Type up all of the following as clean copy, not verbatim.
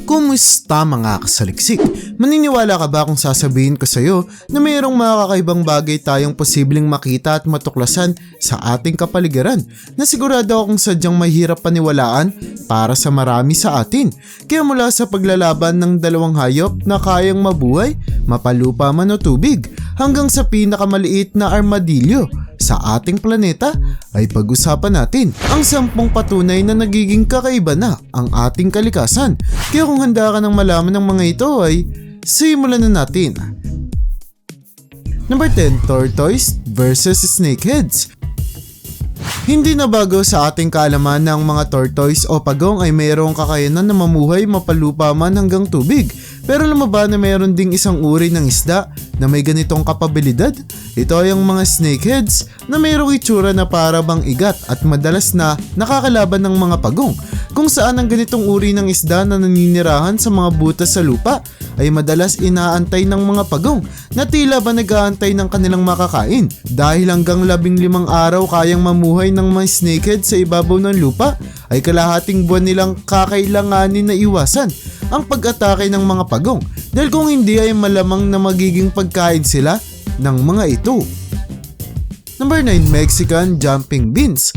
Kumusta mga kasaliksik? Maniniwala ka ba kung sasabihin ko sa iyo na mayroong mga kakaibang bagay tayong posibleng makita at matuklasan sa ating kapaligiran na sigurado akong sadyang mahirap paniwalaan para sa marami sa atin? Kaya mula sa paglalaban ng dalawang hayop na kayang mabuhay, mapalupa man o tubig, hanggang sa pinakamaliit na armadillo sa ating planeta, ay pag-usapan natin ang 10 patunay na nagiging kakaiba na ang ating kalikasan. Kaya kung handa ka ng malaman ng mga ito ay simulan na natin. Number 10. Tortoise versus snakeheads. Hindi na bago sa ating kaalaman na ang mga tortoise o pagong ay mayroong kakayanan na mamuhay mapalupa man hanggang tubig. Pero alam mo ba na mayroon ding isang uri ng isda na may ganitong kapabilidad? Ito ay ang mga snakeheads na mayroong itsura na para bang igat at madalas na nakakalaban ng mga pagong. Kung saan ang ganitong uri ng isda na naninirahan sa mga butas sa lupa ay madalas inaantay ng mga pagong na tila ba nag-aantay ng kanilang makakain. Dahil hanggang 15 araw kayang mamuhay ng mga snakehead sa ibabaw ng lupa, ay kalahating buwan nilang kakailanganin na iwasan ang pag-atake ng mga pagong, dahil kung hindi ay malamang na magiging pagkain sila ng mga ito. Number 9. Mexican jumping beans.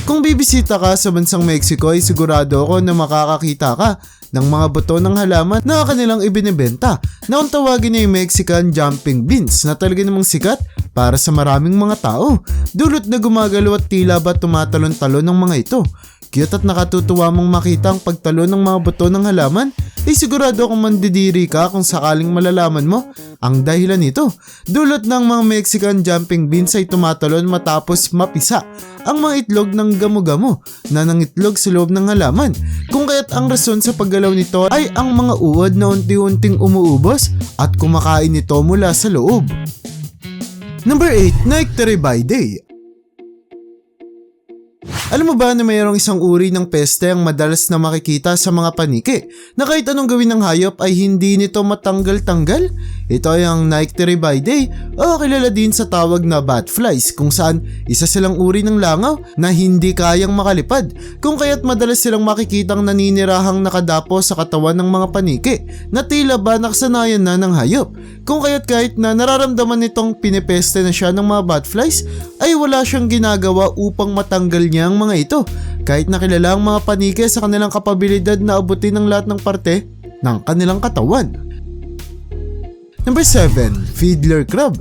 Kung bibisita ka sa bansang Mexico ay sigurado ako na makakakita ka ng mga buto ng halaman na kanilang ibinebenta na kung tawagin ay Mexican jumping beans na talaga namang sikat para sa maraming mga tao. Dulot na gumagalaw at tila ba tumatalon-talon ng mga ito. Cute at nakatutuwa mong makita ang pagtalo ng mga buto ng halaman, ay sigurado kung mandidiri ka kung sakaling malalaman mo ang dahilan nito. Dulot ng mga Mexican jumping beans ay tumatalon matapos mapisa ang mga itlog ng gamo-gamo na nangitlog sa loob ng halaman. Kung kaya't ang rason sa paggalaw nito ay ang mga uod na unti-unting umuubos at kumakain nito mula sa loob. Number 8. Nycteribidae. Alam mo ba na mayroong isang uri ng peste ang madalas na makikita sa mga paniki na kahit anong gawin ng hayop ay hindi nito matanggal-tanggal? Ito ay ang Nycteribidae o kilala din sa tawag na batflies, kung saan isa silang uri ng langaw na hindi kayang makalipad, kung kaya't madalas silang makikitang naninirahang nakadapo sa katawan ng mga paniki na tila ba nakasanayan na ng hayop. Kung kaya't kahit na nararamdaman nitong pinipeste na siya ng mga batflies ay wala siyang ginagawa upang matanggal niya ang mga ito, kahit nakilala ang mga paniki sa kanilang kapabilidad na abutin ang lahat ng parte ng kanilang katawan. Number 7. Fiddler crab.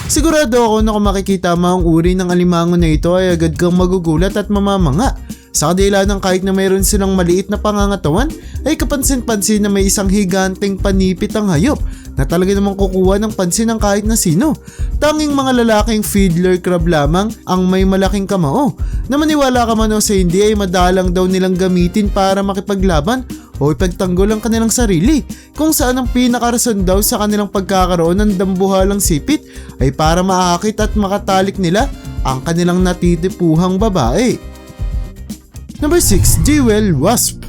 Sigurado ako na kung makikita mo ang uri ng alimango na ito ay agad kang magugulat at mamamanga. Sa kadila ng kahit na mayroon silang maliit na pangangatawan ay kapansin-pansin na may isang higanteng panipit ang hayop na talaga namang kukuha ng pansin ng kahit na sino. Tanging mga lalaking fiddler crab lamang ang may malaking kamao na maniwala ka man o sa hindi ay madalang daw nilang gamitin para makipaglaban o ipagtanggol ang kanilang sarili, kung saan ang pinakarason daw sa kanilang pagkakaroon ng dambuhalang sipit ay para maakit at makatalik nila ang kanilang natitipuhang babae. Number 6. Jewel wasp.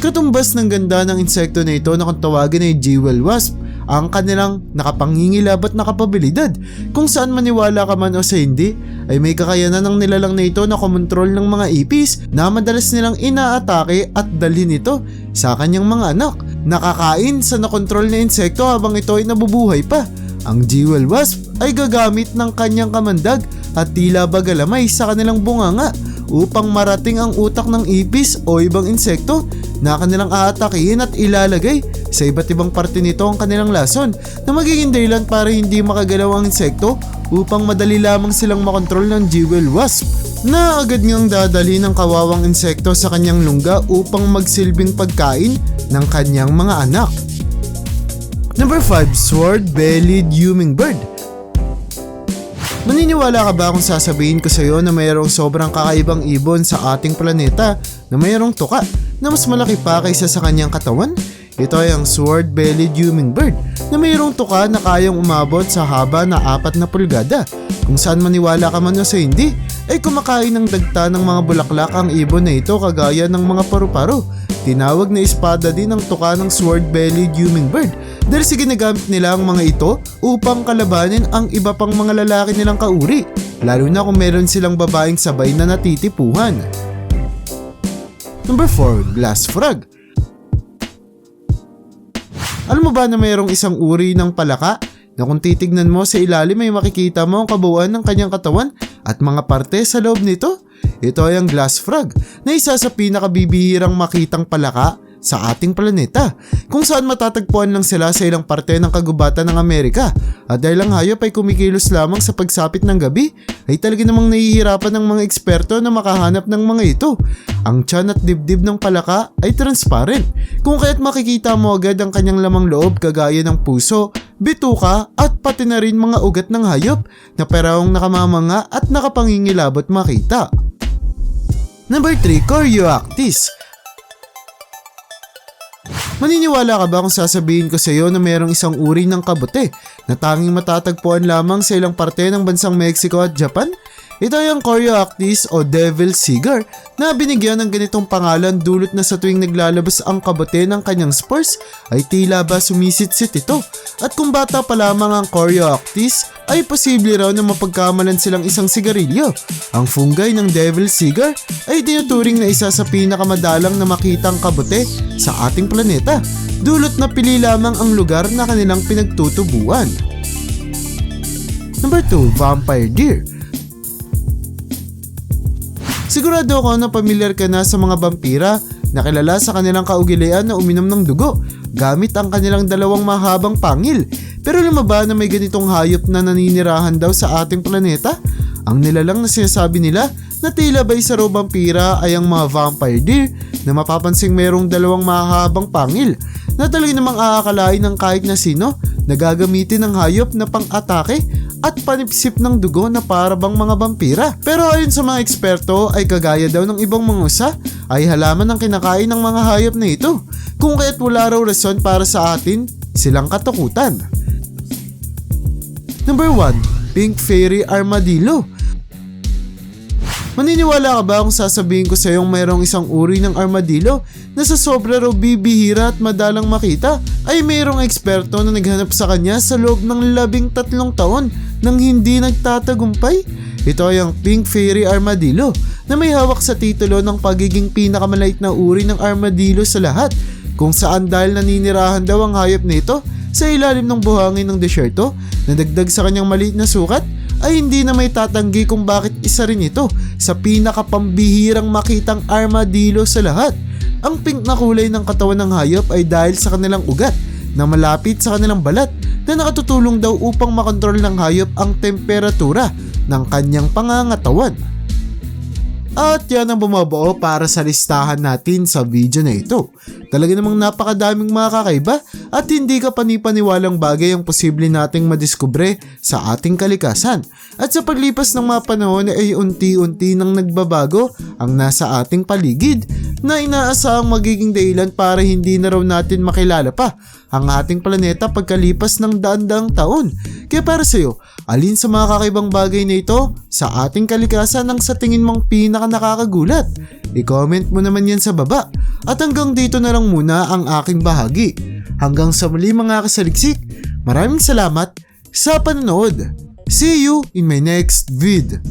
Katumbas ng ganda ng insekto na ito na kung tawagin ay jewel wasp ang kanilang nakapangingilab at nakapabilidad, kung saan maniwala ka man o sa hindi ay may kakayanan ng nilalang na ito na kumontrol ng mga ipis na madalas nilang inaatake at dalhin ito sa kanyang mga anak. Nakakain sa nakontrol na insekto habang ito ay nabubuhay pa. Ang jewel wasp ay gagamit ng kanyang kamandag at tila ba galamay sa kanilang bunganga upang marating ang utak ng ipis o ibang insekto na kanilang aatakihin at ilalagay sa iba't ibang parte nito ang kanilang lason na magiging dahilan para hindi makagalaw ang insekto upang madali lamang silang makontrol ng jewel wasp na agad ngang dadali ng kawawang insekto sa kanyang lungga upang magsilbing pagkain ng kanyang mga anak. Number 5. Sword-bellied hummingbird. Maniniwala ka ba kung sasabihin ko sa iyo na mayroong sobrang kakaibang ibon sa ating planeta na mayroong tuka na mas malaki pa kaysa sa kanyang katawan? Ito ay ang sword-bellied hummingbird na mayroong tuka na kayang umabot sa haba na 4 na pulgada. Kung saan maniwala ka man o sa hindi, ay kumakain ng dagta ng mga bulaklak ang ibon na ito kagaya ng mga paru-paro. Tinawag na espada din ang tuka ng sword-bellied hummingbird dahil sa ginagamit nila ang mga ito upang kalabanin ang iba pang mga lalaki nilang kauri, lalo na kung meron silang babaeng sabay na natitipuhan. Number 4. Glass frog. Alam mo ba na mayroong isang uri ng palaka na kung titignan mo sa ilalim ay makikita mo ang kabuuan ng kanyang katawan at mga parte sa loob nito? Ito ay ang glass frog na isa sa pinakabibihirang makitang palaka sa ating planeta, kung saan matatagpuan lang sila sa ilang parte ng kagubatan ng Amerika. At dahil ang hayop ay kumikilos lamang sa pagsapit ng gabi, ay talaga namang nahihirapan ng mga eksperto na makahanap ng mga ito. Ang tiyan at dibdib ng palaka ay transparent, kung kaya't makikita mo agad ang kanyang lamang loob kagaya ng puso, bituka at pati na rin mga ugat ng hayop na parehong nakamamanga at nakapangingilabot makita. Number 3. Coreoactis. Maniniwala ka ba kung sasabihin ko sa iyo na mayroong isang uri ng kabute na tanging matatagpuan lamang sa ilang parte ng bansang Mexico at Japan? Ito ay ang Coreoactis o Devil Cigar na binigyan ng ganitong pangalan dulot na sa tuwing naglalabas ang kabute ng kanyang spores ay tila ba sumisitsit ito. At kung bata pa lamang ang Coreoactis ay posible raw na mapagkamalan silang isang sigarilyo. Ang fungi ng Devil Cigar ay tinuturing na isa sa pinakamadalang na makitang kabute sa ating planeta, dulot na pili lamang ang lugar na kanilang pinagtutubuan. Number 2. Vampire deer. Sigurado ako na pamilyar ka na sa mga vampira na kilala sa kanilang kaugilian na uminom ng dugo gamit ang kanilang dalawang mahabang pangil. Pero alam mo ba na may ganitong hayop na naninirahan daw sa ating planeta? Ang nilalang na sinasabi nila na tila ba isa raw vampira ay ang mga vampire deer na mapapansing mayroong dalawang mahabang pangil na talaga namang aakalain ng kahit na sino na gagamitin ng hayop na pang-atake at panipsip ng dugo na para bang mga vampira. Pero ayon sa mga eksperto ay kagaya daw ng ibang mga usa ay halaman ang kinakain ng mga hayop na ito, kung kaya't wala raw rason para sa atin silang katakutan. Number 1. Pink Fairy Armadillo. Maniniwala ka ba kung sasabihin ko sa iyong mayroong isang uri ng armadillo na sa sobra raw bibihira at madalang makita ay mayroong eksperto na naghanap sa kanya sa loob ng 13 taon nang hindi nagtatagumpay? Ito ay ang Pink Fairy Armadillo na may hawak sa titulo ng pagiging pinakamalait na uri ng armadillo sa lahat, kung saan dahil naninirahan daw ang hayop na ito sa ilalim ng buhangin ng desyerto na dagdag sa kanyang maliit na sukat ay hindi na may tatanggi kung bakit isa rin ito sa pinakapambihirang makitang armadillo sa lahat. Ang pink na kulay ng katawan ng hayop ay dahil sa kanilang ugat na malapit sa kanilang balat na nakatutulong daw upang makontrol ng hayop ang temperatura ng kanyang pangangatawan. At yan ang bumubuo para sa listahan natin sa video na ito. Talaga namang napakadaming mga kakaiba at hindi ka panipaniwalang bagay ang posible nating madiskubre sa ating kalikasan. At sa paglipas ng mga panahon ay unti-unti nang nagbabago ang nasa ating paligid na inaasahang magiging dahilan para hindi na raw natin makilala pa ang ating planeta pagkalipas ng daan-daang taon. Kaya para sa iyo, alin sa mga kakaibang bagay na ito sa ating kalikasan ang sa tingin mong pinaka nakakagulat? I-comment mo naman yan sa baba. At hanggang dito na lang muna ang aking bahagi. Hanggang sa muli mga kasaliksik, maraming salamat sa panonood. See you in my next vid.